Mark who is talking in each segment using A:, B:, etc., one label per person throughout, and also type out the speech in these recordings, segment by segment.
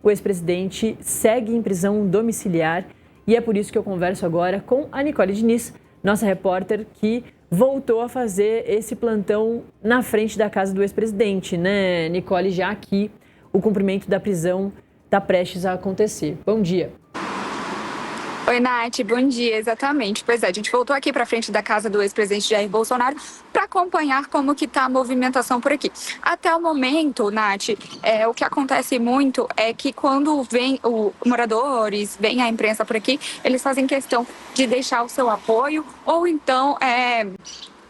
A: o ex-presidente segue em prisão domiciliar e é por isso que eu converso agora com a Nicole Diniz, nossa repórter que voltou a fazer esse plantão na frente da casa do ex-presidente, né, Nicole? Já que o cumprimento da prisão está prestes a acontecer. Bom dia.
B: Oi, Nath, bom dia, exatamente. Pois é, a gente voltou aqui para frente da casa do ex-presidente Jair Bolsonaro para acompanhar como que está a movimentação por aqui. Até o momento, Nath, o que acontece muito é que quando vem os moradores, vem a imprensa por aqui, eles fazem questão de deixar o seu apoio ou então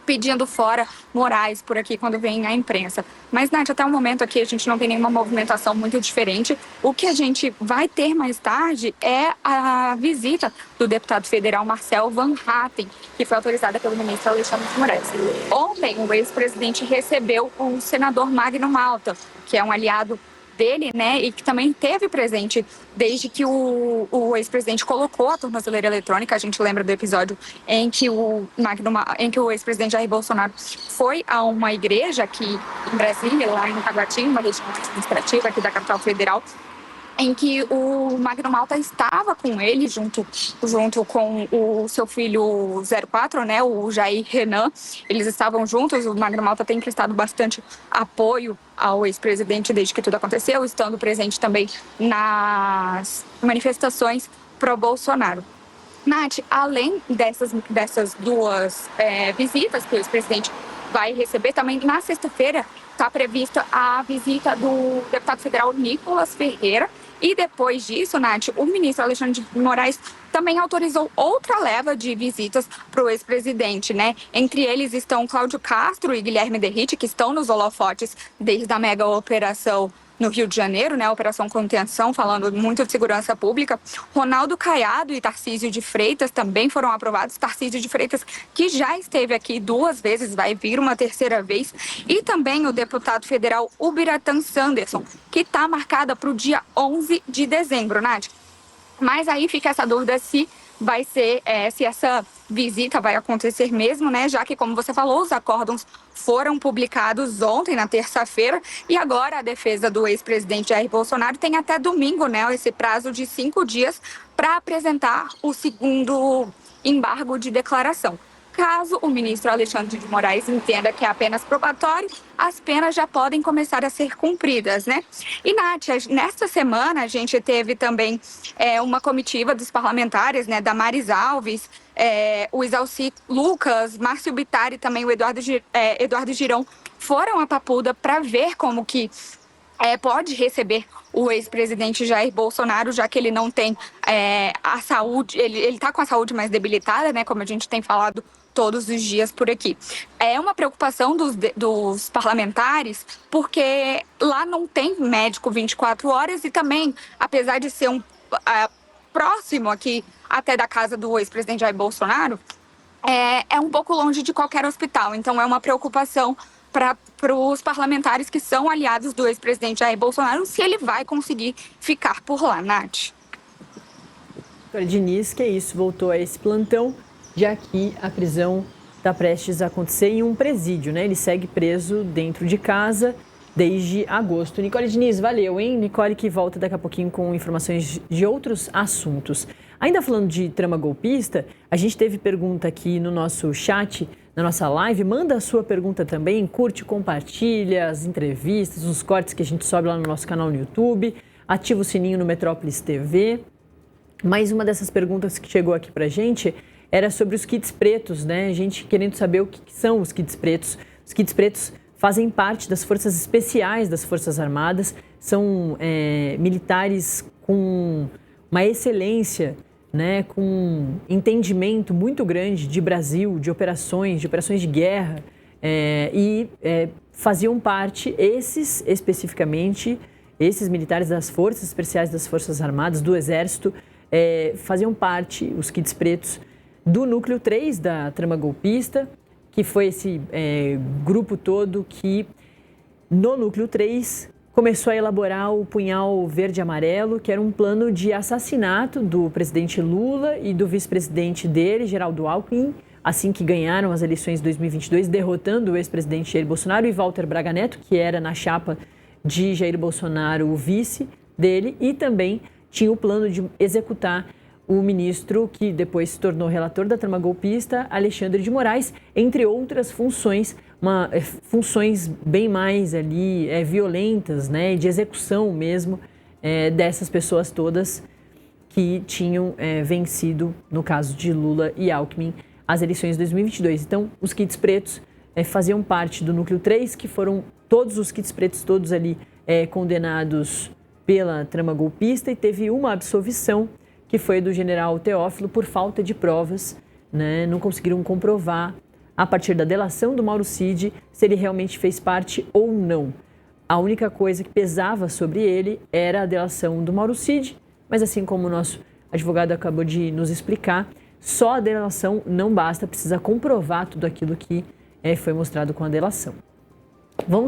B: pedindo fora Moraes por aqui quando vem a imprensa. Mas, Nath, até o momento aqui a gente não tem nenhuma movimentação muito diferente. O que a gente vai ter mais tarde é a visita do deputado federal Marcel Van Hatten, que foi autorizada pelo ministro Alexandre de Moraes. Ontem, o ex-presidente recebeu o senador Magno Malta, que é um aliado dele, né, e que também teve presente desde que o ex-presidente colocou a tornozeleira eletrônica. A gente lembra do episódio em que o ex-presidente Jair Bolsonaro foi a uma igreja aqui em Brasília, lá em Taguatinga, uma região administrativa aqui da capital federal, em que o Magno Malta estava com ele, junto com o seu filho 04, né, o Jair Renan. Eles estavam juntos. O Magno Malta tem prestado bastante apoio ao ex-presidente desde que tudo aconteceu, estando presente também nas manifestações pró-Bolsonaro. Nath, além dessas duas visitas que o ex-presidente vai receber, também na sexta-feira está prevista a visita do deputado federal Nicolas Ferreira. E depois disso, Nath, o ministro Alexandre de Moraes também autorizou outra leva de visitas para o ex-presidente, né? Entre eles estão Cláudio Castro e Guilherme Derrite, que estão nos holofotes desde a mega operação no Rio de Janeiro, né, Operação Contenção, falando muito de segurança pública. Ronaldo Caiado e Tarcísio de Freitas também foram aprovados. Tarcísio de Freitas, que já esteve aqui 2 vezes, vai vir uma 3ª vez. E também o deputado federal Ubiratã Sanderson, que está marcada para o dia 11 de dezembro, Nath. Mas aí fica essa dúvida se vai ser, se essa visita vai acontecer mesmo, né? Já que, como você falou, os acórdãos foram publicados ontem, na terça-feira, e agora a defesa do ex-presidente Jair Bolsonaro tem até domingo, né? Esse prazo de 5 dias para apresentar o segundo embargo de declaração. Caso o ministro Alexandre de Moraes entenda que é apenas probatório, as penas já podem começar a ser cumpridas, né? E, Nath, nesta semana a gente teve também uma comitiva dos parlamentares, né? Damares Alves, o Isalci Lucas, Márcio Bittar e também o Eduardo Girão foram a Papuda para ver como que pode receber o ex-presidente Jair Bolsonaro, já que ele não tem a saúde, ele está com a saúde mais debilitada, né? Como a gente tem falado todos os dias por aqui. É uma preocupação dos parlamentares, porque lá não tem médico 24 horas e também, apesar de ser próximo aqui até da casa do ex-presidente Jair Bolsonaro, é um pouco longe de qualquer hospital. Então é uma preocupação para os parlamentares que são aliados do ex-presidente Jair Bolsonaro, se ele vai conseguir ficar por lá, Nath.
A: Diniz, que é isso, voltou a esse plantão, já que a prisão está prestes a acontecer em um presídio, né? Ele segue preso dentro de casa desde agosto. Nicole Diniz, valeu, hein? Nicole que volta daqui a pouquinho com informações de outros assuntos. Ainda falando de trama golpista, a gente teve pergunta aqui no nosso chat, na nossa live. Manda a sua pergunta também, curte, compartilha as entrevistas, os cortes que a gente sobe lá no nosso canal no YouTube, ativa o sininho no Metrópolis TV. Mais uma dessas perguntas que chegou aqui pra gente era sobre os kits pretos, né? A gente querendo saber o que são os kits pretos. Os kits pretos fazem parte das forças especiais das Forças Armadas, são militares com uma excelência, né? Com um entendimento muito grande de Brasil, de operações de guerra, faziam parte, especificamente, esses militares das Forças Especiais das Forças Armadas, do Exército, faziam parte, os kits pretos, do Núcleo 3 da trama golpista, que foi esse grupo todo que, no Núcleo 3, começou a elaborar o Punhal Verde e Amarelo, que era um plano de assassinato do presidente Lula e do vice-presidente dele, Geraldo Alckmin, assim que ganharam as eleições de 2022, derrotando o ex-presidente Jair Bolsonaro e Walter Braga Neto, que era na chapa de Jair Bolsonaro o vice dele e também tinha o plano de executar o ministro que depois se tornou relator da trama golpista, Alexandre de Moraes, entre outras funções, funções bem mais ali violentas, né, de execução mesmo dessas pessoas todas que tinham vencido, no caso de Lula e Alckmin, as eleições de 2022. Então, os kits pretos faziam parte do núcleo 3, que foram todos os kits pretos, todos ali condenados pela trama golpista, e teve uma absolvição, que foi do general Teófilo, por falta de provas, né? Não conseguiram comprovar, a partir da delação do Mauro Cid, se ele realmente fez parte ou não. A única coisa que pesava sobre ele era a delação do Mauro Cid, mas assim como o nosso advogado acabou de nos explicar, só a delação não basta, precisa comprovar tudo aquilo que foi mostrado com a delação. Vamos